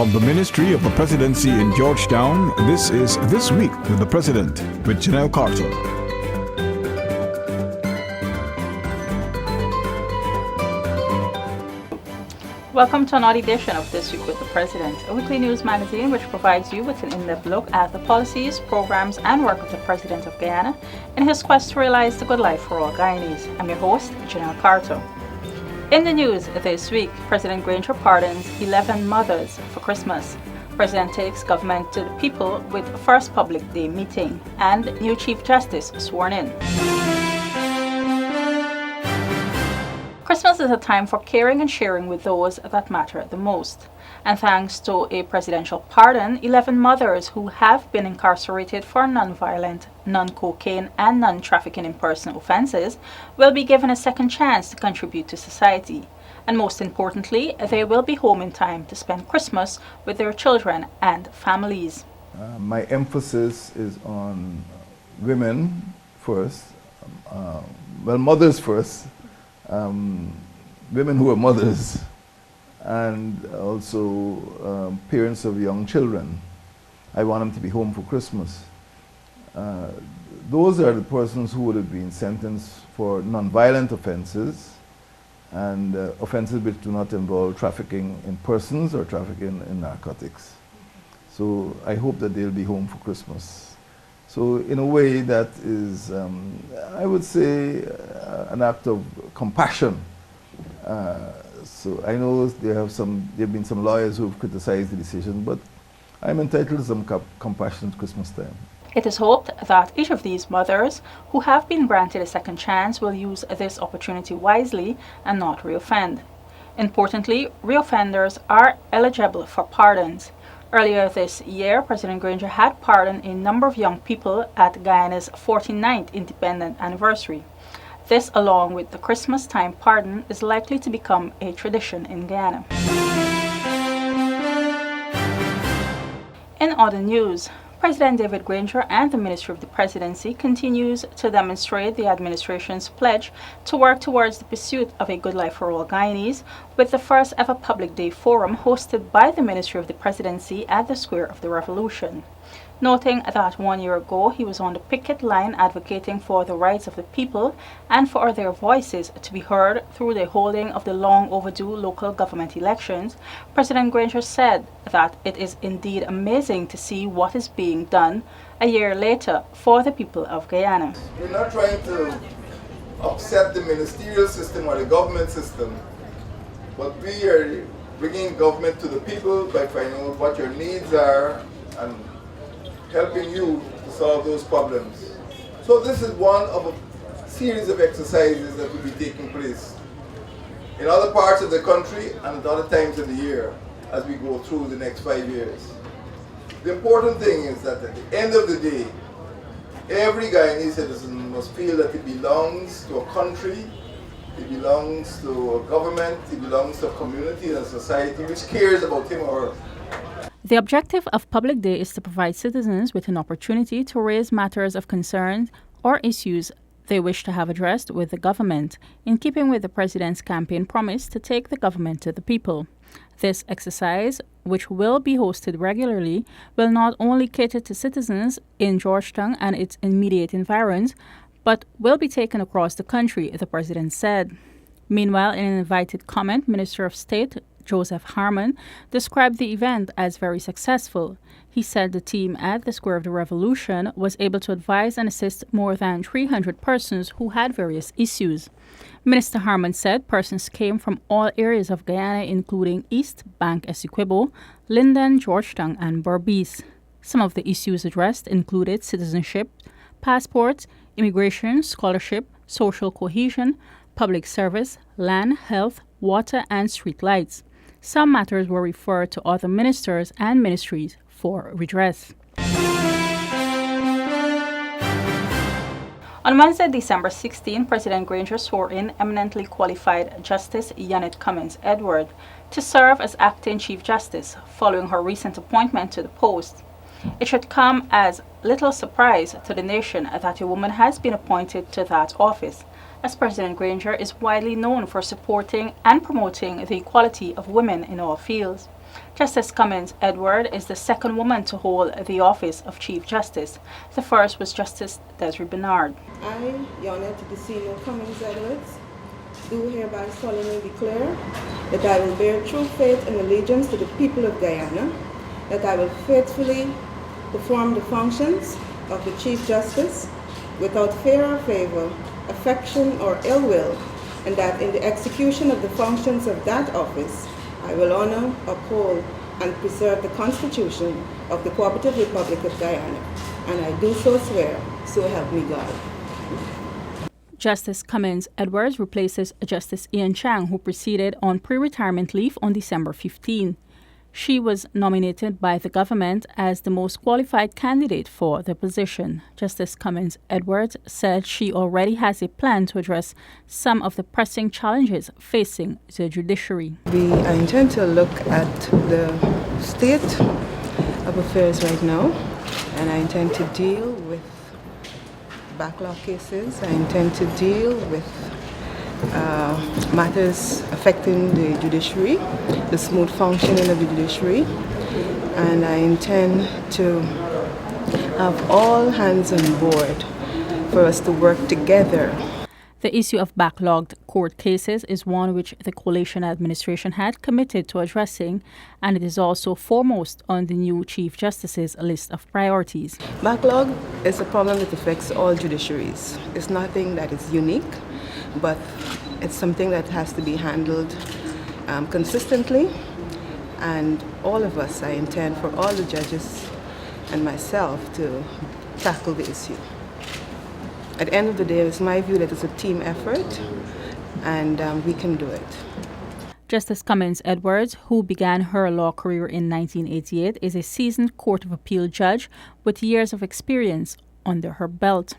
From the Ministry of the Presidency in Georgetown, this is This Week with the President with Janelle Carter. Welcome to another edition of This Week with the President, a weekly news magazine which provides you with an in-depth look at the policies, programs, and work of the President of Guyana in his quest to realize the good life for all Guyanese. I'm your host, Janelle Carter. In the news this week, President Granger pardons 11 mothers for Christmas. President takes government to the people with first public day meeting, and new Chief Justice sworn in. Christmas is a time for caring and sharing with those that matter the most. And thanks to a presidential pardon, 11 mothers who have been incarcerated for non-violent, non-cocaine, and non-trafficking in person offenses will be given a second chance to contribute to society. And most importantly, they will be home in time to spend Christmas with their children and families. My emphasis is on women first, mothers first. Women who are mothers and also parents of young children. I want them to be home for Christmas. Those are the persons who would have been sentenced for non-violent offenses and offenses which do not involve trafficking in persons or trafficking in narcotics. So I hope that they'll be home for Christmas. So in a way that is, I would say, an act of compassion. So I know there have been some lawyers who have criticized the decision, but I'm entitled to some compassion at Christmas time. It is hoped that each of these mothers who have been granted a second chance will use this opportunity wisely and not reoffend. Importantly, reoffenders are eligible for pardons. Earlier this year, President Granger had pardoned a number of young people at Guyana's 49th independent anniversary. This, along with the Christmas time pardon, is likely to become a tradition in Guyana. In other news, President David Granger and the Ministry of the Presidency continues to demonstrate the administration's pledge to work towards the pursuit of a good life for all Guyanese, with the first ever Public Day Forum hosted by the Ministry of the Presidency at the Square of the Revolution. Noting that 1 year ago he was on the picket line advocating for the rights of the people and for their voices to be heard through the holding of the long overdue local government elections, President Granger said that it is indeed amazing to see what is being done a year later for the people of Guyana. We're not trying to upset the ministerial system or the government system, but we are bringing government to the people by finding out what your needs are and helping you to solve those problems. So this is one of a series of exercises that will be taking place in other parts of the country and at other times of the year as we go through the next 5 years. The important thing is that at the end of the day, every Guyanese citizen must feel that it belongs to a country, it belongs to a government, it belongs to a community and a society which cares about him or her. The objective of Public Day is to provide citizens with an opportunity to raise matters of concern or issues they wish to have addressed with the government, in keeping with the President's campaign promise to take the government to the people. This exercise, which will be hosted regularly, will not only cater to citizens in Georgetown and its immediate environs, but will be taken across the country, the President said. Meanwhile, in an invited comment, Minister of State Joseph Harmon described the event as very successful. He said the team at the Square of the Revolution was able to advise and assist more than 300 persons who had various issues. Minister Harmon said persons came from all areas of Guyana, including East Bank Essequibo, Linden, Georgetown, and Berbice. Some of the issues addressed included citizenship, passports, immigration, scholarship, social cohesion, public service, land, health, water, and street lights. Some matters were referred to other ministers and ministries for redress. On Wednesday, December 16, President Granger swore in eminently qualified Justice Janet Cummins Edward to serve as acting Chief Justice following her recent appointment to the post. It should come as little surprise to the nation that a woman has been appointed to that office, as President Granger is widely known for supporting and promoting the equality of women in all fields. Justice Cummins Edward is the second woman to hold the office of Chief Justice. The first was Justice Desiree Bernard. I, Your Honor, Tadisino Cummins Edwards, do hereby solemnly declare that I will bear true faith and allegiance to the people of Guyana, that I will faithfully perform the functions of the Chief Justice without fear or favor, affection or ill will, and that in the execution of the functions of that office, I will honor, uphold, and preserve the Constitution of the Cooperative Republic of Guyana, and I do so swear, so help me God. Justice Cummins Edwards replaces Justice Ian Chang, who proceeded on pre-retirement leave on December 15. She was nominated by the government as the most qualified candidate for the position. Justice Cummins Edwards said she already has a plan to address some of the pressing challenges facing the judiciary. I intend to look at the state of affairs right now, and I intend to deal with backlog cases. I intend to deal with matters affecting the judiciary, the smooth functioning of the judiciary, and I intend to have all hands on board for us to work together. The issue of backlogged court cases is one which the coalition administration had committed to addressing, and it is also foremost on the new Chief Justice's list of priorities. Backlog is a problem that affects all judiciaries. It's nothing that is unique, but it's something that has to be handled consistently, and all of us, I intend for all the judges and myself to tackle the issue. At the end of the day, it's my view that it's a team effort, and we can do it. Justice Cummins Edwards, who began her law career in 1988, is a seasoned Court of Appeal judge with years of experience under her belt.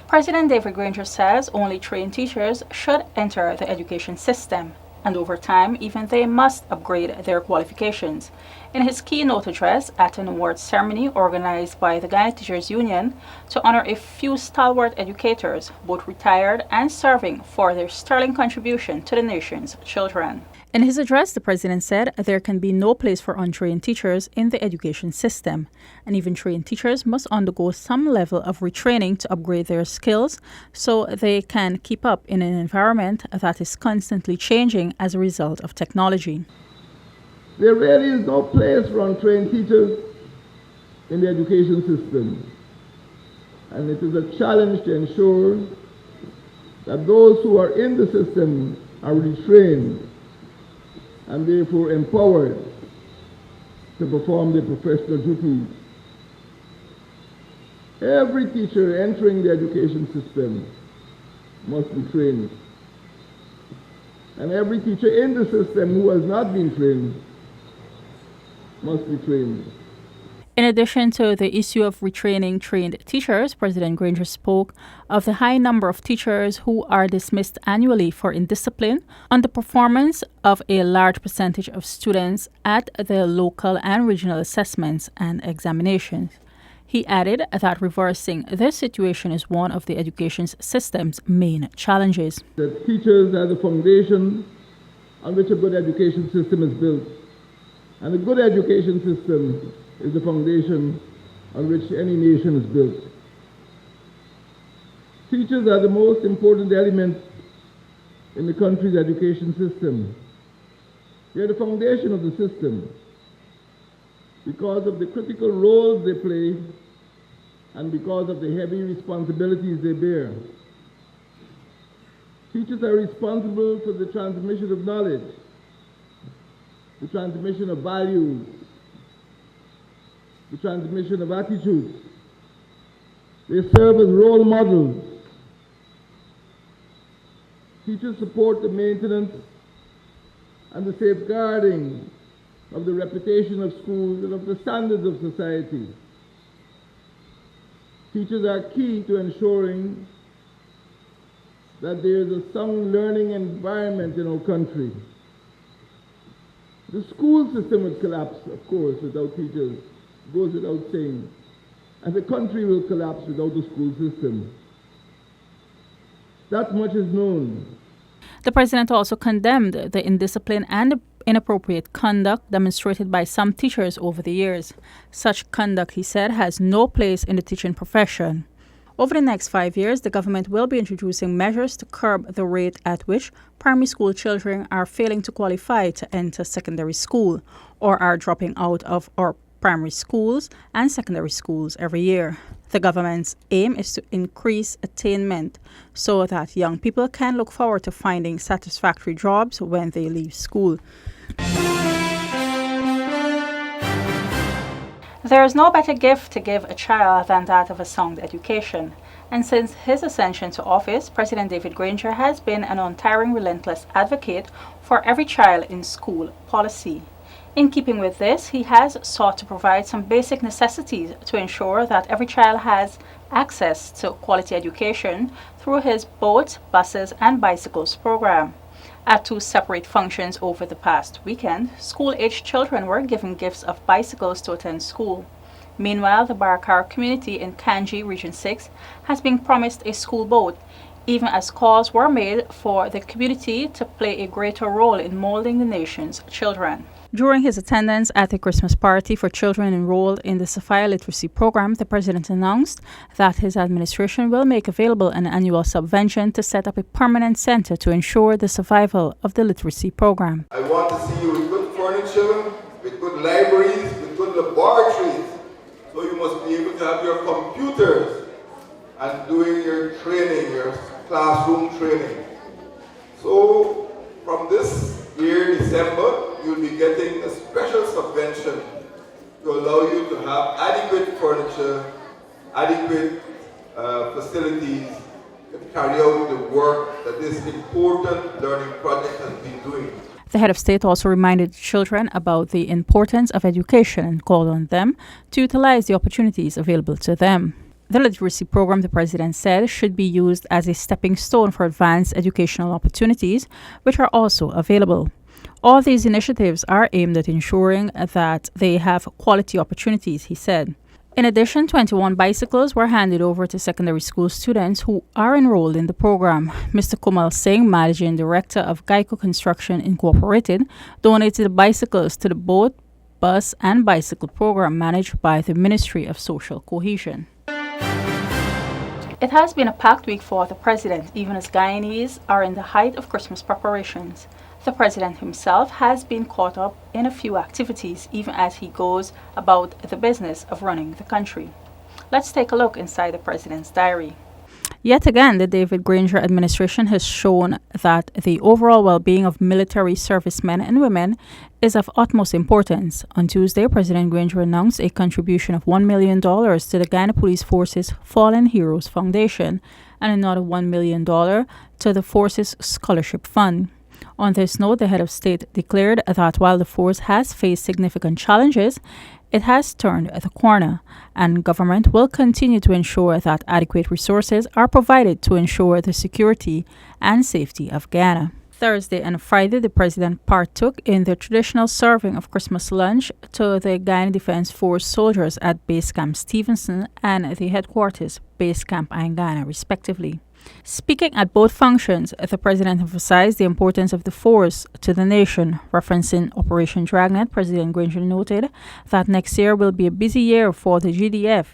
President David Granger says only trained teachers should enter the education system, and over time, even they must upgrade their qualifications. In his keynote address at an awards ceremony organized by the Guyana Teachers Union to honor a few stalwart educators, both retired and serving, for their sterling contribution to the nation's children. In his address, the president said there can be no place for untrained teachers in the education system, and even trained teachers must undergo some level of retraining to upgrade their skills so they can keep up in an environment that is constantly changing as a result of technology. There really is no place for untrained teachers in the education system, and it is a challenge to ensure that those who are in the system are retrained and therefore empowered to perform their professional duties. Every teacher entering the education system must be trained. And every teacher in the system who has not been trained must be trained. In addition to the issue of retraining trained teachers, President Granger spoke of the high number of teachers who are dismissed annually for indiscipline, underperformance of a large percentage of students at the local and regional assessments and examinations. He added that reversing this situation is one of the education system's main challenges. The teachers are the foundation on which a good education system is built. And a good education system is the foundation on which any nation is built. Teachers are the most important element in the country's education system. They are the foundation of the system because of the critical roles they play and because of the heavy responsibilities they bear. Teachers are responsible for the transmission of knowledge, the transmission of values, the transmission of attitudes. They serve as role models. Teachers support the maintenance and the safeguarding of the reputation of schools and of the standards of society. Teachers are key to ensuring that there is a sound learning environment in our country. The school system would collapse, of course, without teachers. It goes without saying. And the country will collapse without the school system. That much is known. The president also condemned the indiscipline and inappropriate conduct demonstrated by some teachers over the years. Such conduct, he said, has no place in the teaching profession. Over the next 5 years, the government will be introducing measures to curb the rate at which primary school children are failing to qualify to enter secondary school or are dropping out of our primary schools and secondary schools every year. The government's aim is to increase attainment so that young people can look forward to finding satisfactory jobs when they leave school. There is no better gift to give a child than that of a sound education. And since his ascension to office, President David Granger has been an untiring, relentless advocate for every child in school policy. In keeping with this, he has sought to provide some basic necessities to ensure that every child has access to quality education through his boat, buses, and bicycles program. At 2 separate functions over the past weekend, school-aged children were given gifts of bicycles to attend school. Meanwhile, the Barakar community in Kanji, Region 6, has been promised a school boat, even as calls were made for the community to play a greater role in molding the nation's children. During his attendance at a Christmas party for children enrolled in the Sophia Literacy Program, the president announced that his administration will make available an annual subvention to set up a permanent center to ensure the survival of the literacy program. I want to see you with good furniture, with good libraries, with good laboratories. So you must be able to have your computers and doing your training, your classroom training. So from this year, December, you'll be getting a special subvention to allow you to have adequate furniture, adequate facilities to carry out the work that this important learning project has been doing. The head of state also reminded children about the importance of education and called on them to utilize the opportunities available to them. The literacy program, the president said, should be used as a stepping stone for advanced educational opportunities, which are also available. All these initiatives are aimed at ensuring that they have quality opportunities, he said. In addition, 21 bicycles were handed over to secondary school students who are enrolled in the program. Mr. Komal Singh, managing director of Geico Construction Incorporated, donated the bicycles to the boat, bus, and bicycle program managed by the Ministry of Social Cohesion. It has been a packed week for the president, even as Guyanese are in the height of Christmas preparations. The president himself has been caught up in a few activities, even as he goes about the business of running the country. Let's take a look inside the president's diary. Yet again, the David Granger administration has shown that the overall well-being of military servicemen and women is of utmost importance. On Tuesday, President Granger announced a contribution of $1 million to the Guyana Police Force's Fallen Heroes Foundation and another $1 million to the Force's Scholarship Fund. On this note, the head of state declared that while the force has faced significant challenges, it has turned the corner, and government will continue to ensure that adequate resources are provided to ensure the security and safety of Guyana. Thursday and Friday, the president partook in the traditional serving of Christmas lunch to the Guyana Defense Force soldiers at Base Camp Stevenson and the headquarters Base Camp Ghana, respectively. Speaking at both functions, the president emphasized the importance of the force to the nation. Referencing Operation Dragnet, President Granger noted that next year will be a busy year for the GDF,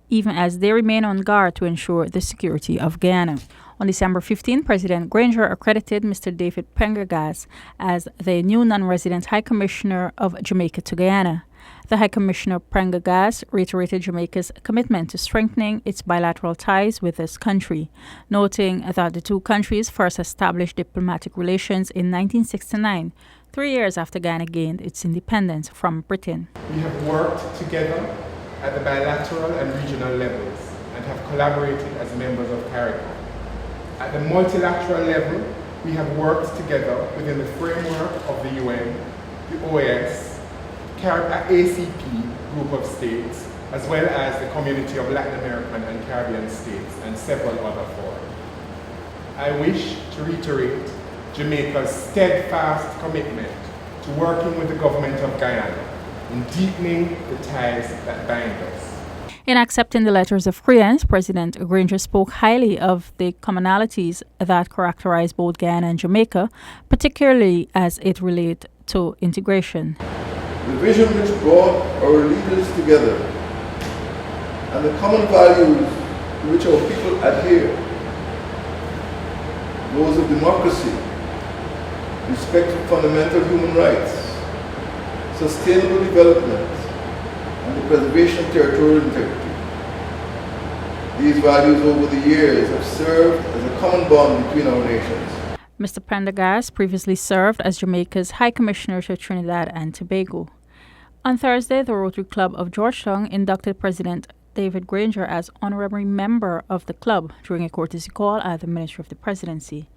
even as they remain on guard to ensure the security of Guyana. On December 15, President Granger accredited Mr. David Pendergast as the new non-resident High Commissioner of Jamaica to Guyana. The High Commissioner Pendergast reiterated Jamaica's commitment to strengthening its bilateral ties with this country, noting that the two countries first established diplomatic relations in 1969, 3 years after Guyana gained its independence from Britain. We have worked together at the bilateral and regional levels and have collaborated as members of CARICOM. At the multilateral level, we have worked together within the framework of the UN, the OAS, ACP group of states, as well as the community of Latin American and Caribbean states and several other fora. I wish to reiterate Jamaica's steadfast commitment to working with the government of Guyana in deepening the ties that bind us. In accepting the letters of credence, President Granger spoke highly of the commonalities that characterize both Guyana and Jamaica, particularly as it relates to integration. The vision which brought our leaders together and the common values to which our people adhere, those of democracy, respect for fundamental human rights, sustainable development, and the preservation of territorial integrity. These values over the years have served as a common bond between our nations. Mr. Prendergast previously served as Jamaica's High Commissioner to Trinidad and Tobago. On Thursday, the Rotary Club of Georgetown inducted President David Granger as honorary member of the club during a courtesy call at the Ministry of the Presidency.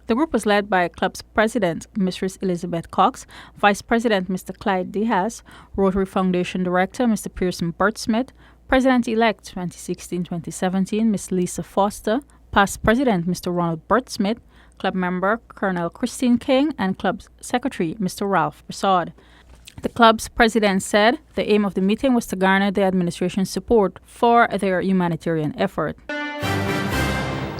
The group was led by club's president, Mrs. Elizabeth Cox, vice president, Mr. Clyde Diaz, Rotary Foundation director, Mr. Pearson Burt-Smith, president-elect 2016-2017, Ms. Lisa Foster, past president, Mr. Ronald Burt-Smith, club member, Colonel Christine King, and club secretary, Mr. Ralph Prasad. The club's president said the aim of the meeting was to garner the administration's support for their humanitarian effort.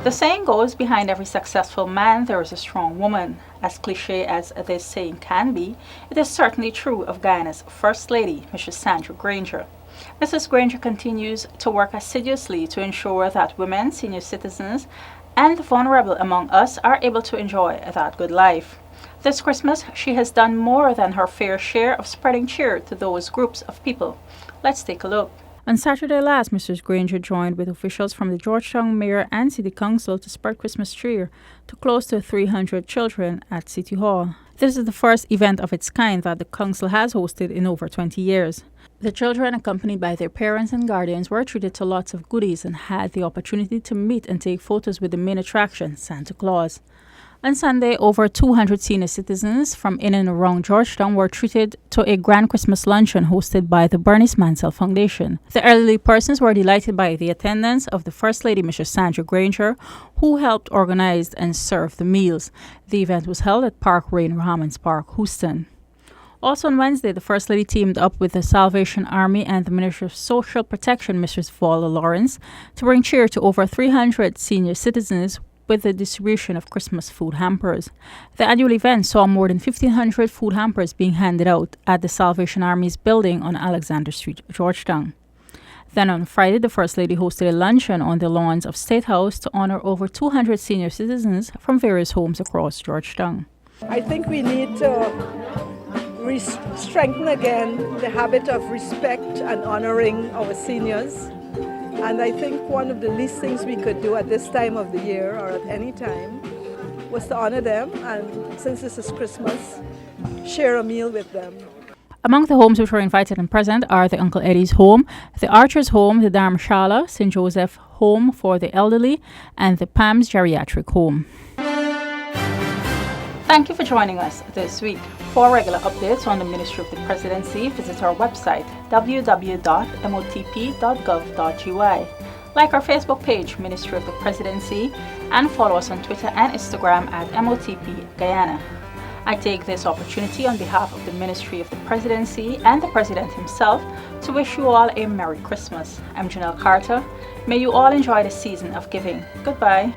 The saying goes, behind every successful man there is a strong woman. As cliche as this saying can be, it is certainly true of Guyana's First Lady, Mrs. Sandra Granger. Mrs. Granger continues to work assiduously to ensure that women, senior citizens, and the vulnerable among us are able to enjoy that good life. This Christmas, she has done more than her fair share of spreading cheer to those groups of people. Let's take a look. On Saturday last, Mrs. Granger joined with officials from the Georgetown Mayor and City Council to spread Christmas cheer to close to 300 children at City Hall. This is the first event of its kind that the council has hosted in over 20 years. The children, accompanied by their parents and guardians, were treated to lots of goodies and had the opportunity to meet and take photos with the main attraction, Santa Claus. On Sunday, over 200 senior citizens from in and around Georgetown were treated to a grand Christmas luncheon hosted by the Bernice Mansell Foundation. The elderly persons were delighted by the attendance of the First Lady, Mrs. Sandra Granger, who helped organize and serve the meals. The event was held at Park Rain Rahmans Park, Houston. Also on Wednesday, the First Lady teamed up with the Salvation Army and the Minister of Social Protection, Mrs. Paula Lawrence, to bring cheer to over 300 senior citizens with the distribution of Christmas food hampers. The annual event saw more than 1,500 food hampers being handed out at the Salvation Army's building on Alexander Street, Georgetown. Then on Friday, the First Lady hosted a luncheon on the lawns of State House to honor over 200 senior citizens from various homes across Georgetown. I think we need to strengthen again the habit of respect and honoring our seniors. And I think one of the least things we could do at this time of the year or at any time was to honor them, and since this is Christmas, share a meal with them. Among the homes which were invited and present are the Uncle Eddie's Home, the Archer's Home, the Dharmshala, St. Joseph Home for the Elderly, and the Palms Geriatric Home. Thank you for joining us this week. For regular updates on the Ministry of the Presidency, visit our website www.motp.gov.ui. Like our Facebook page, Ministry of the Presidency, and follow us on Twitter and Instagram at MOTP Guyana. I take this opportunity on behalf of the Ministry of the Presidency and the President himself to wish you all a Merry Christmas. I'm Janelle Carter. May you all enjoy the season of giving. Goodbye.